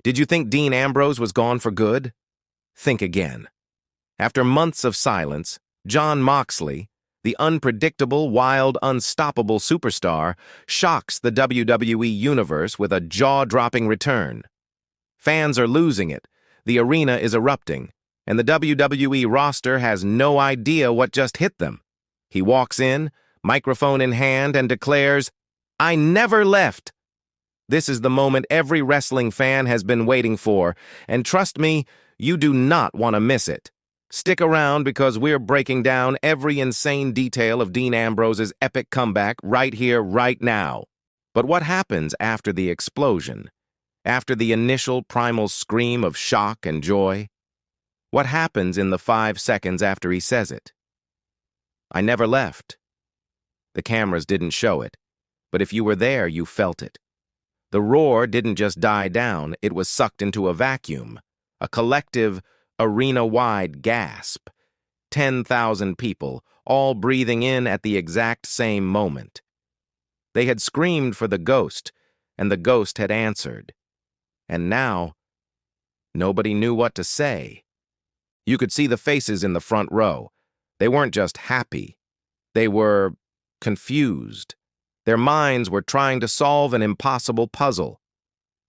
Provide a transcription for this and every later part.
Did you think Dean Ambrose was gone for good? Think again. After months of silence, John Moxley, the unpredictable, wild, unstoppable superstar, shocks the WWE Universe with a jaw-dropping return. Fans are losing it, the arena is erupting, and the WWE roster has no idea what just hit them. He walks in, microphone in hand, and declares, "I never left." This is the moment every wrestling fan has been waiting for, and trust me, you do not want to miss it. Stick around because we're breaking down every insane detail of Dean Ambrose's epic comeback right here, right now. But what happens after the explosion? After the initial primal scream of shock and joy? What happens in the 5 seconds after he says it? "I never left." The cameras didn't show it, but if you were there, you felt it. The roar didn't just die down, it was sucked into a vacuum, a collective, arena-wide gasp. 10,000 people, all breathing in at the exact same moment. They had screamed for the ghost, and the ghost had answered. And now, nobody knew what to say. You could see the faces in the front row. They weren't just happy. They were confused. Their minds were trying to solve an impossible puzzle.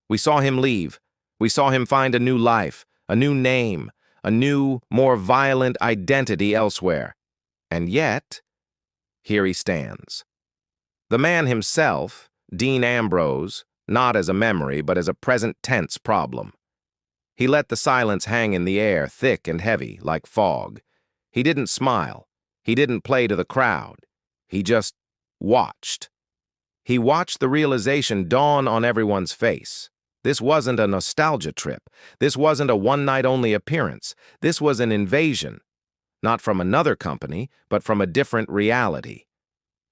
We saw him leave. We saw him find a new life, a new name, a new, more violent identity elsewhere. And yet, here he stands. The man himself, Dean Ambrose, not as a memory, but as a present tense problem. He let the silence hang in the air, thick and heavy, like fog. He didn't smile. He didn't play to the crowd. He just watched. He watched the realization dawn on everyone's face. This wasn't a nostalgia trip. This wasn't a one-night-only appearance. This was an invasion. Not from another company, but from a different reality.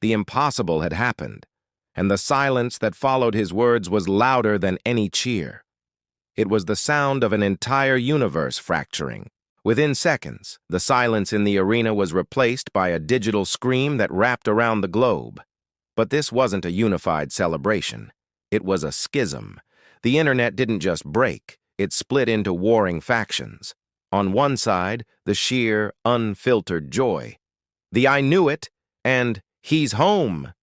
The impossible had happened, and the silence that followed his words was louder than any cheer. It was the sound of an entire universe fracturing. Within seconds, the silence in the arena was replaced by a digital scream that wrapped around the globe. But this wasn't a unified celebration. It was a schism. The internet didn't just break, it split into warring factions. On one side, the sheer, unfiltered joy. The "I knew it" and "he's home"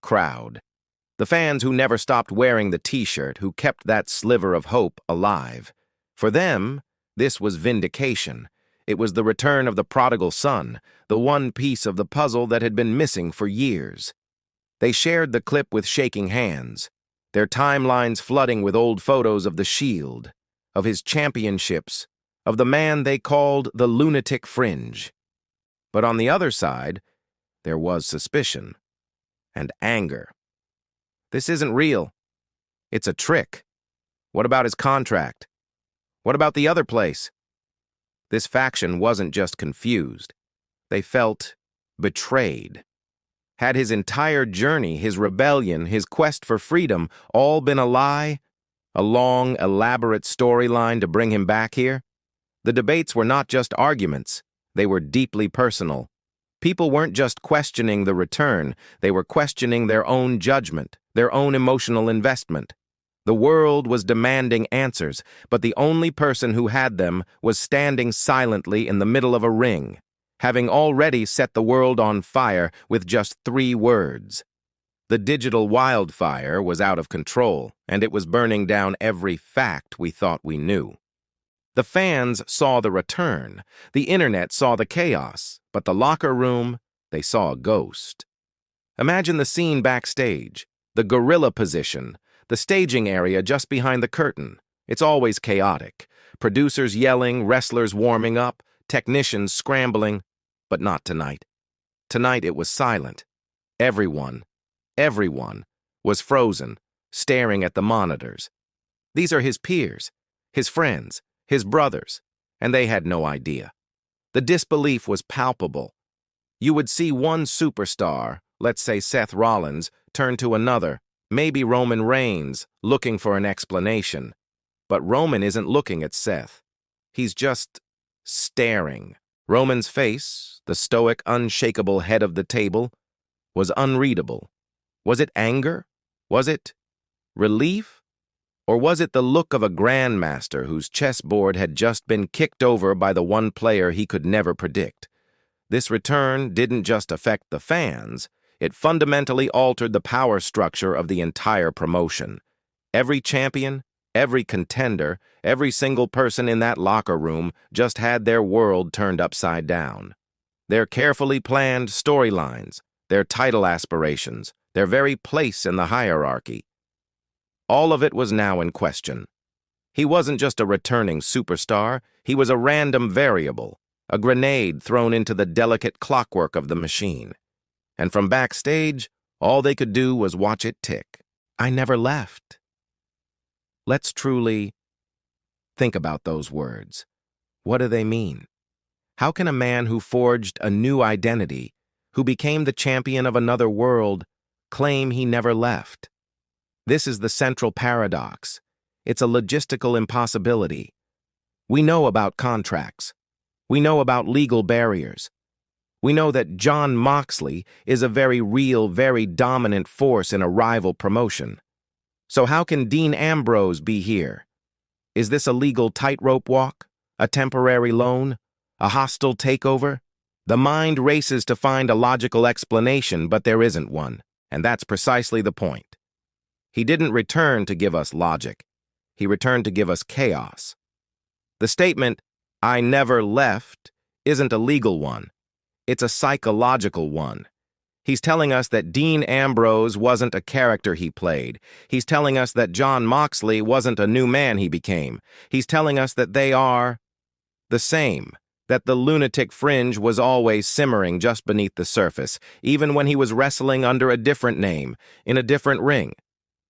crowd. The fans who never stopped wearing the t-shirt, who kept that sliver of hope alive. For them, this was vindication. It was the return of the prodigal son, the one piece of the puzzle that had been missing for years. They shared the clip with shaking hands, their timelines flooding with old photos of the Shield, of his championships, of the man they called the lunatic fringe. But on the other side, there was suspicion and anger. This isn't real. It's a trick. What about his contract? What about the other place? This faction wasn't just confused. They felt betrayed. Had his entire journey, his rebellion, his quest for freedom, all been a lie? A long, elaborate storyline to bring him back here? The debates were not just arguments. They were deeply personal. People weren't just questioning the return. They were questioning their own judgment, their own emotional investment. The world was demanding answers, but the only person who had them was standing silently in the middle of a ring, having already set the world on fire with just 3 words. The digital wildfire was out of control, and it was burning down every fact we thought we knew. The fans saw the return, the internet saw the chaos, but the locker room, they saw a ghost. Imagine the scene backstage, the gorilla position, the staging area just behind the curtain. It's always chaotic. Producers yelling, wrestlers warming up, technicians scrambling. But not tonight. Tonight it was silent. Everyone was frozen, staring at the monitors. These are his peers, his friends, his brothers, and they had no idea. The disbelief was palpable. You would see one superstar, let's say Seth Rollins, turn to another, maybe Roman Reigns, looking for an explanation. But Roman isn't looking at Seth. He's just staring. Roman's face, the stoic, unshakable head of the table, was unreadable. Was it anger? Was it relief? Or was it the look of a grandmaster whose chessboard had just been kicked over by the one player he could never predict? This return didn't just affect the fans, it fundamentally altered the power structure of the entire promotion. Every champion, every contender, every single person in that locker room just had their world turned upside down. Their carefully planned storylines, their title aspirations, their very place in the hierarchy. All of it was now in question. He wasn't just a returning superstar, he was a random variable, a grenade thrown into the delicate clockwork of the machine. And from backstage, all they could do was watch it tick. I never left. Let's truly think about those words. What do they mean? How can a man who forged a new identity, who became the champion of another world, claim he never left? This is the central paradox. It's a logistical impossibility. We know about contracts. We know about legal barriers. We know that Jon Moxley is a very real, very dominant force in a rival promotion. So how can Dean Ambrose be here? Is this a legal tightrope walk? A temporary loan? A hostile takeover? The mind races to find a logical explanation, but there isn't one, and that's precisely the point. He didn't return to give us logic. He returned to give us chaos. The statement, "I never left," isn't a legal one. It's a psychological one. He's telling us that Dean Ambrose wasn't a character he played. He's telling us that Jon Moxley wasn't a new man he became. He's telling us that they are the same, that the lunatic fringe was always simmering just beneath the surface, even when he was wrestling under a different name, in a different ring.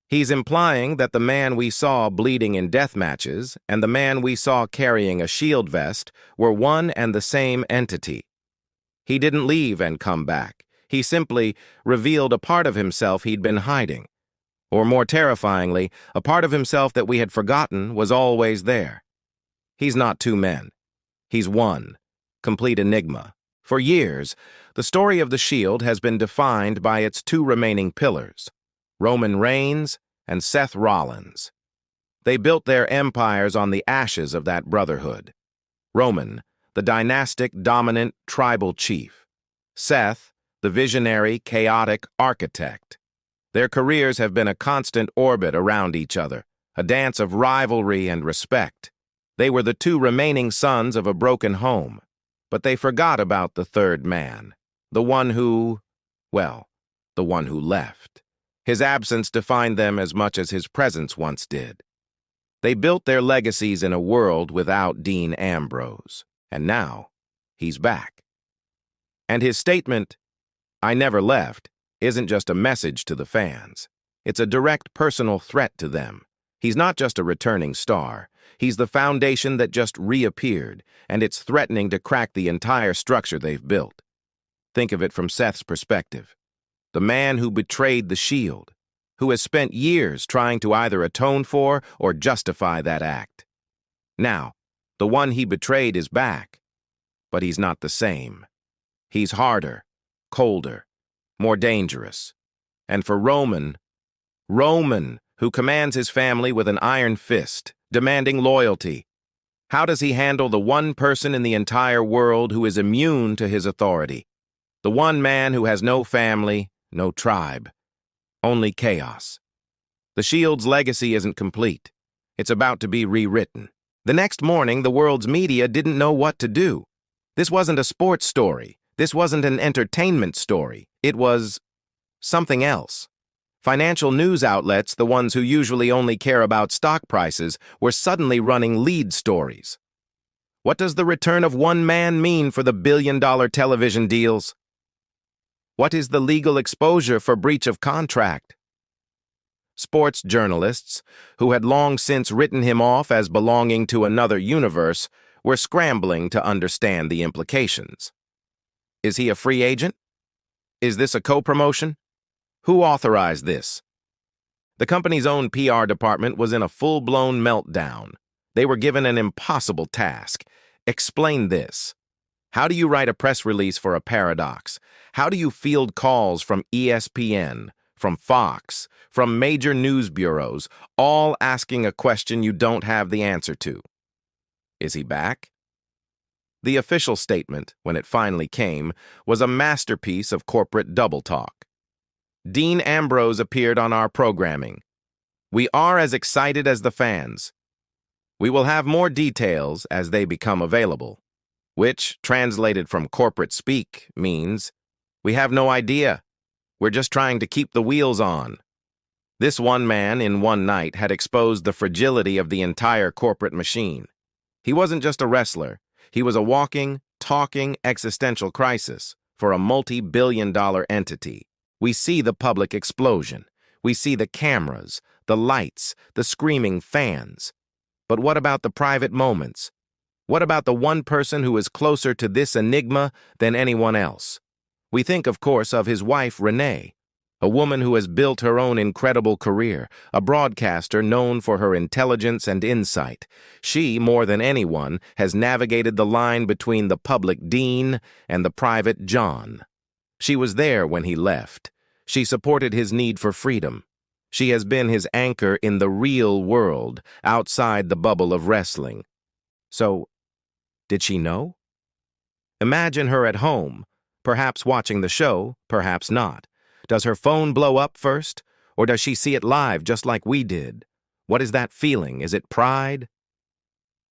He's implying that the man we saw bleeding in death matches and the man we saw carrying a shield vest were one and the same entity. He didn't leave and come back. He simply revealed a part of himself he'd been hiding. Or more terrifyingly, a part of himself that we had forgotten was always there. He's not two men. He's one, complete enigma. For years, the story of the Shield has been defined by its two remaining pillars, Roman Reigns and Seth Rollins. They built their empires on the ashes of that brotherhood. Roman, the dynastic, dominant, tribal chief. Seth, the visionary, chaotic architect. Their careers have been a constant orbit around each other, a dance of rivalry and respect. They were the two remaining sons of a broken home, but they forgot about the third man, the one who left. His absence defined them as much as his presence once did. They built their legacies in a world without Dean Ambrose. And now, he's back. And his statement, "I never left," isn't just a message to the fans. It's a direct personal threat to them. He's not just a returning star. He's the foundation that just reappeared, and it's threatening to crack the entire structure they've built. Think of it from Seth's perspective. The man who betrayed the Shield, who has spent years trying to either atone for or justify that act. Now, the one he betrayed is back, but he's not the same. He's harder, colder, more dangerous. And for Roman, who commands his family with an iron fist, demanding loyalty, how does he handle the one person in the entire world who is immune to his authority? The one man who has no family, no tribe, only chaos. The Shield's legacy isn't complete. It's about to be rewritten. The next morning, the world's media didn't know what to do. This wasn't a sports story. This wasn't an entertainment story. It was something else. Financial news outlets, the ones who usually only care about stock prices, were suddenly running lead stories. What does the return of one man mean for the billion-dollar television deals? What is the legal exposure for breach of contract? Sports journalists, who had long since written him off as belonging to another universe, were scrambling to understand the implications. Is he a free agent? Is this a co-promotion? Who authorized this? The company's own PR department was in a full-blown meltdown. They were given an impossible task. Explain this. How do you write a press release for a paradox? How do you field calls from ESPN, from Fox, from major news bureaus, all asking a question you don't have the answer to. Is he back? The official statement, when it finally came, was a masterpiece of corporate double talk. Dean Ambrose appeared on our programming. We are as excited as the fans. We will have more details as they become available, which, translated from corporate speak, means we have no idea. We're just trying to keep the wheels on. This one man in one night had exposed the fragility of the entire corporate machine. He wasn't just a wrestler. He was a walking, talking existential crisis for a multi-billion-dollar entity. We see the public explosion. We see the cameras, the lights, the screaming fans. But what about the private moments? What about the one person who is closer to this enigma than anyone else? We think, of course, of his wife, Renee, a woman who has built her own incredible career, a broadcaster known for her intelligence and insight. She, more than anyone, has navigated the line between the public Dean and the private John. She was there when he left. She supported his need for freedom. She has been his anchor in the real world, outside the bubble of wrestling. So, did she know? Imagine her at home, perhaps watching the show, perhaps not. Does her phone blow up first, or does she see it live just like we did? What is that feeling? Is it pride?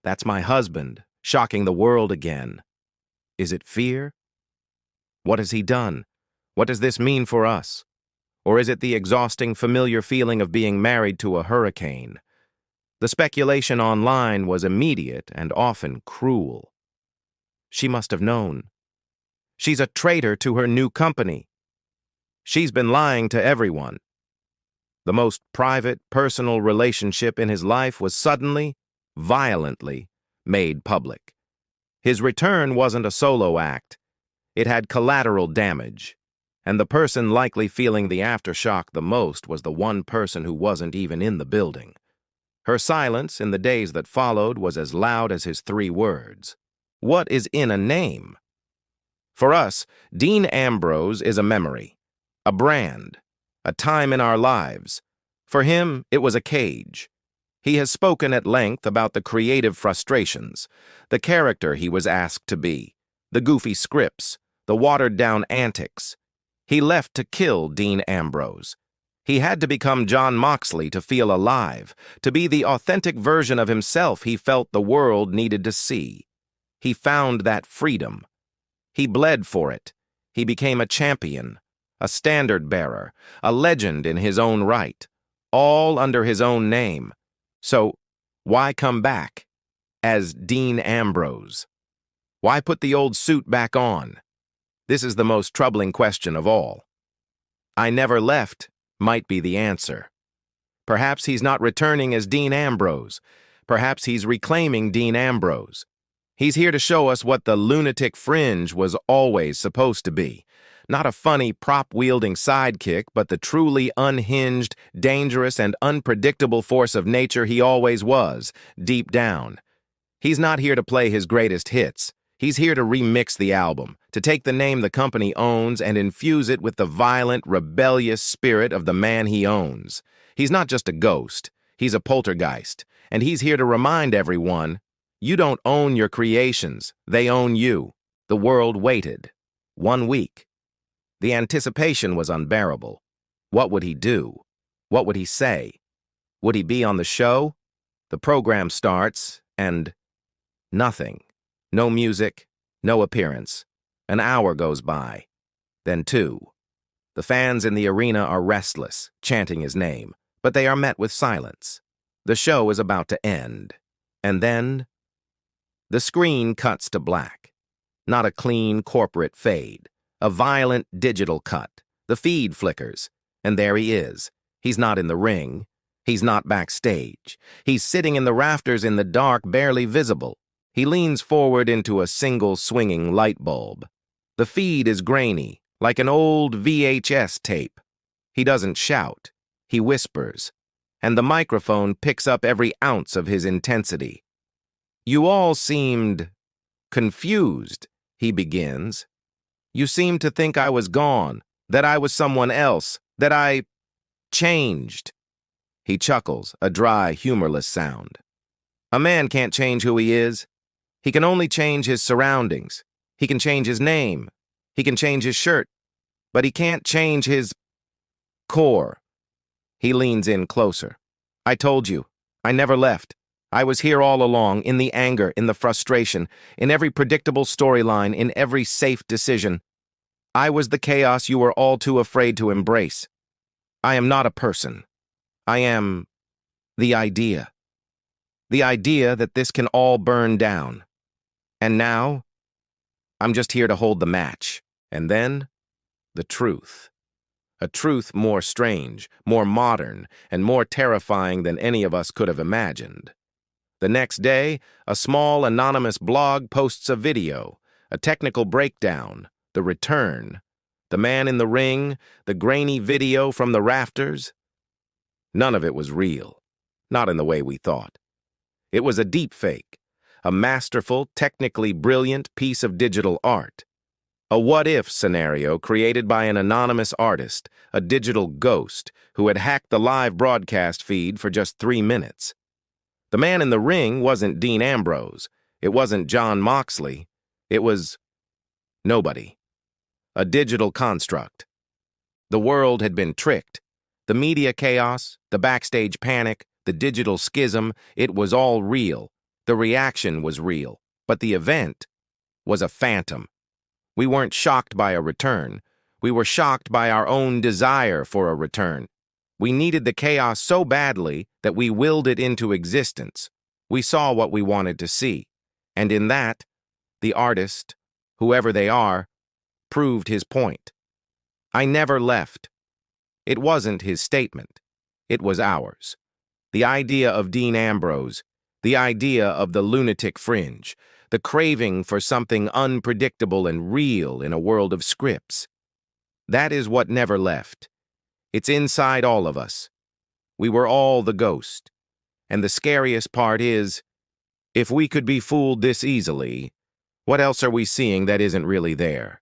That's my husband, shocking the world again. Is it fear? What has he done? What does this mean for us? Or is it the exhausting, familiar feeling of being married to a hurricane? The speculation online was immediate and often cruel. She must have known. She's a traitor to her new company. She's been lying to everyone. The most private, personal relationship in his life was suddenly, violently, made public. His return wasn't a solo act. It had collateral damage, and the person likely feeling the aftershock the most was the one person who wasn't even in the building. Her silence in the days that followed was as loud as his 3 words. What is in a name? For us, Dean Ambrose is a memory. A brand, a time in our lives. For him, it was a cage. He has spoken at length about the creative frustrations, the character he was asked to be, the goofy scripts, the watered-down antics. He left to kill Dean Ambrose. He had to become John Moxley to feel alive, to be the authentic version of himself he felt the world needed to see. He found that freedom. He bled for it. He became a champion, a standard-bearer, a legend in his own right, all under his own name. So, why come back as Dean Ambrose? Why put the old suit back on? This is the most troubling question of all. I never left might be the answer. Perhaps he's not returning as Dean Ambrose. Perhaps he's reclaiming Dean Ambrose. He's here to show us what the lunatic fringe was always supposed to be. Not a funny, prop-wielding sidekick, but the truly unhinged, dangerous, and unpredictable force of nature he always was, deep down. He's not here to play his greatest hits. He's here to remix the album, to take the name the company owns and infuse it with the violent, rebellious spirit of the man he owns. He's not just a ghost. He's a poltergeist. And he's here to remind everyone, you don't own your creations. They own you. The world waited. 1 week. The anticipation was unbearable. What would he do? What would he say? Would he be on the show? The program starts, and nothing. No music, no appearance. An hour goes by. Then 2. The fans in the arena are restless, chanting his name, but they are met with silence. The show is about to end. And then the screen cuts to black. Not a clean corporate fade. A violent digital cut. The feed flickers. And there he is. He's not in the ring. He's not backstage. He's sitting in the rafters in the dark, barely visible. He leans forward into a single swinging light bulb. The feed is grainy, like an old VHS tape. He doesn't shout. He whispers. And the microphone picks up every ounce of his intensity. You all seemed confused, he begins. You seemed to think I was gone, that I was someone else, that I... changed. He chuckles, a dry, humorless sound. A man can't change who he is. He can only change his surroundings. He can change his name. He can change his shirt. But he can't change his core. He leans in closer. I told you. I never left. I was here all along, in the anger, in the frustration, in every predictable storyline, in every safe decision. I was the chaos you were all too afraid to embrace. I am not a person. I am the idea. The idea that this can all burn down. And now, I'm just here to hold the match. And then, the truth. A truth more strange, more modern, and more terrifying than any of us could have imagined. The next day, a small anonymous blog posts a video, a technical breakdown, the return, the man in the ring, the grainy video from the rafters. None of it was real, not in the way we thought. It was a deep fake, a masterful, technically brilliant piece of digital art. A what-if scenario created by an anonymous artist, a digital ghost, who had hacked the live broadcast feed for just 3 minutes. The man in the ring wasn't Dean Ambrose. It wasn't John Moxley. It was nobody. A digital construct. The world had been tricked. The media chaos, the backstage panic, the digital schism, it was all real. The reaction was real. But the event was a phantom. We weren't shocked by a return. We were shocked by our own desire for a return. We needed the chaos so badly that we willed it into existence. We saw what we wanted to see. And in that, the artist, whoever they are, proved his point. I never left. It wasn't his statement. It was ours. The idea of Dean Ambrose, the idea of the lunatic fringe, the craving for something unpredictable and real in a world of scripts. That is what never left. It's inside all of us. We were all the ghost. And the scariest part is, if we could be fooled this easily, what else are we seeing that isn't really there?